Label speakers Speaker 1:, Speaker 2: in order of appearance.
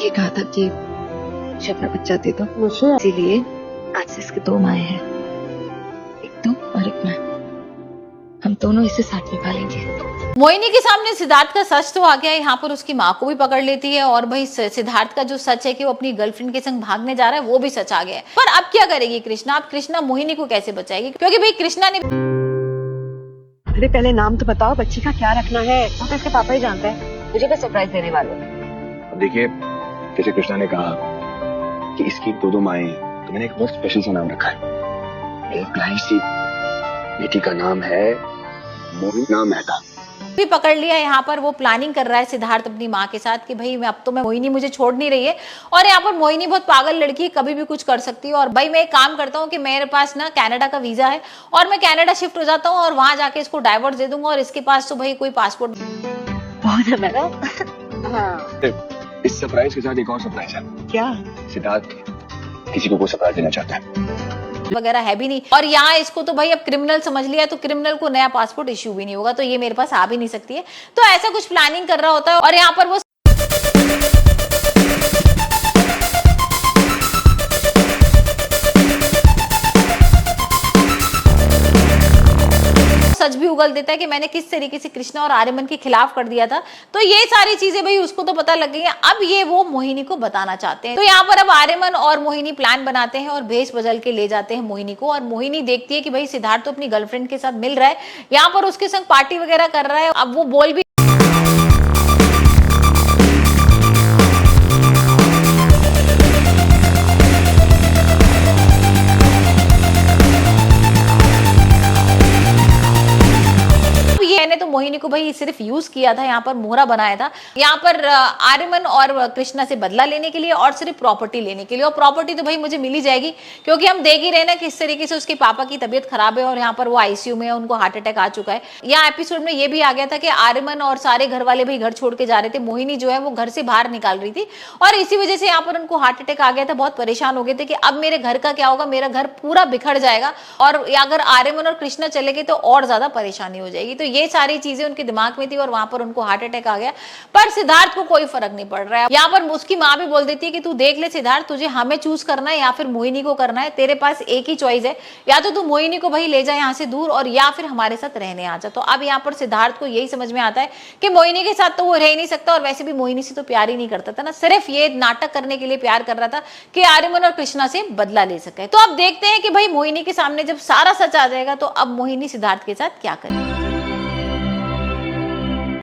Speaker 1: ये कहा था कि मुझे अपना बच्चा दे दो, इसीलिए आज से इसके दो माएँ हैं, एक तू और एक मैं। हम दोनों इसे साथ में पालेंगे।
Speaker 2: मोहिनी के सामने सिद्धार्थ का सच तो आ गया है, यहाँ पर उसकी माँ को भी पकड़ लेती है और भाई सिद्धार्थ का जो सच है कि वो अपनी गर्लफ्रेंड के संग भागने जा रहा है वो भी सच आ गया है। पर अब क्या करेगी कृष्णा? अब कृष्णा मोहिनी को कैसे बचाएगी? क्योंकि भाई कृष्णा ने
Speaker 3: अरे पहले नाम तो बताओ, बच्ची का क्या रखना है? वो तो इसके पापा ही जानते हैं, मुझे बस सरप्राइज देने वाले।
Speaker 4: अब देखिए, जैसे कृष्णा ने कहा कि इसकी दो माएं हैं, तो मैंने एक बहुत स्पेशल सा नाम रखा है। एक प्यारी सी बेटी का नाम है मोहिना मेहता।
Speaker 2: भी पकड़ लिया है। यहाँ पर वो प्लानिंग कर रहा है सिद्धार्थ अपनी माँ के साथ कि भाई मैं अब तो मैं मोहिनी मुझे छोड़ नहीं रही है, और यहाँ पर मोहिनी बहुत पागल लड़की है, कभी भी कुछ कर सकती है। और भाई मैं एक काम करता हूँ कि मेरे पास ना कनाडा का वीजा है और मैं कनाडा शिफ्ट हो जाता हूँ और वहां जाके इसको डाइवोर्स दे दूंगा, और इसके पास तो भाई कोई पासपोर्ट
Speaker 3: बहुत है मैडम। हाँ।
Speaker 4: इस सरप्राइज के साथ एक और सरप्राइज है।
Speaker 3: क्या?
Speaker 4: सिद्धार्थ किसी को सरप्राइज देना चाहता है
Speaker 2: वगैरह है भी नहीं, और यहाँ इसको तो भाई अब क्रिमिनल समझ लिया, तो क्रिमिनल को नया पासपोर्ट इश्यू भी नहीं होगा, तो ये मेरे पास आ भी नहीं सकती है। तो ऐसा कुछ प्लानिंग कर रहा होता है, और यहाँ पर वो सच भी उगल देता है कि मैंने किस तरीके से कृष्णा और आर्यमन के खिलाफ कर दिया था। तो ये सारी चीजें भाई उसको तो पता लग गई है, अब ये वो मोहिनी को बताना चाहते हैं। तो यहाँ पर अब आर्यमन और मोहिनी प्लान बनाते हैं और भेष बदल के ले जाते हैं मोहिनी को, और मोहिनी देखती है कि भाई सिद्धार्थ तो अपनी गर्लफ्रेंड के साथ मिल रहा है, यहाँ पर उसके संग पार्टी वगैरह कर रहा है। अब वो बोल भी मैंने तो मोहिनी को भाई सिर्फ यूज किया था, यहाँ पर मोहरा बनाया था, यहाँ पर आर्यमन और कृष्णा से बदला लेने के लिए और सिर्फ प्रॉपर्टी लेने के लिए। और प्रॉपर्टी तो भाई मुझे मिल ही जाएगी, क्योंकि हम देख ही रहे ना किस तरीके से उसके पापा की तबीयत खराब है और यहाँ पर वो आईसीयू में है, उनको हार्ट अटैक आ चुका है। यहाँ एपिसोड में ये भी आ गया था कि आर्यमन और सारे घर वाले भाई घर छोड़ के जा रहे थे, मोहिनी जो है वो घर से बाहर निकाल रही थी, और इसी वजह से यहाँ पर उनको हार्ट अटैक आ गया था। बहुत परेशान हो गए थे कि अब मेरे घर का क्या होगा, मेरा घर पूरा बिखर जाएगा, और अगर आर्यमन और कृष्णा चले गए तो और ज्यादा परेशानी हो जाएगी। तो ये सारी चीजें उनके दिमाग में थी, और वहां पर उनको हार्ट अटैक आ गया। पर सिद्धार्थ को कोई फर्क नहीं पड़ रहा है। यहाँ पर उसकी माँ भी बोल देती है कि तू देख ले सिद्धार्थ, तुझे हमें चूज करना है या फिर मोहिनी को करना है, तेरे पास एक ही चॉइस है, या तो तू मोहिनी को भाई ले जा यहाँ से दूर, और या फिर हमारे साथ रहने आ जा। तो अब यहाँ पर सिद्धार्थ को यही समझ में आता है कि मोहिनी के साथ तो वो रह ही नहीं सकता, और वैसे भी मोहिनी से तो प्यार ही नहीं करता था ना, सिर्फ ये नाटक करने के लिए प्यार कर रहा था कि आर्यमन और कृष्णा से बदला ले सके। तो अब देखते हैं कि भाई मोहिनी के सामने जब सारा सच आ जाएगा तो अब मोहिनी सिद्धार्थ के साथ क्या करेगी।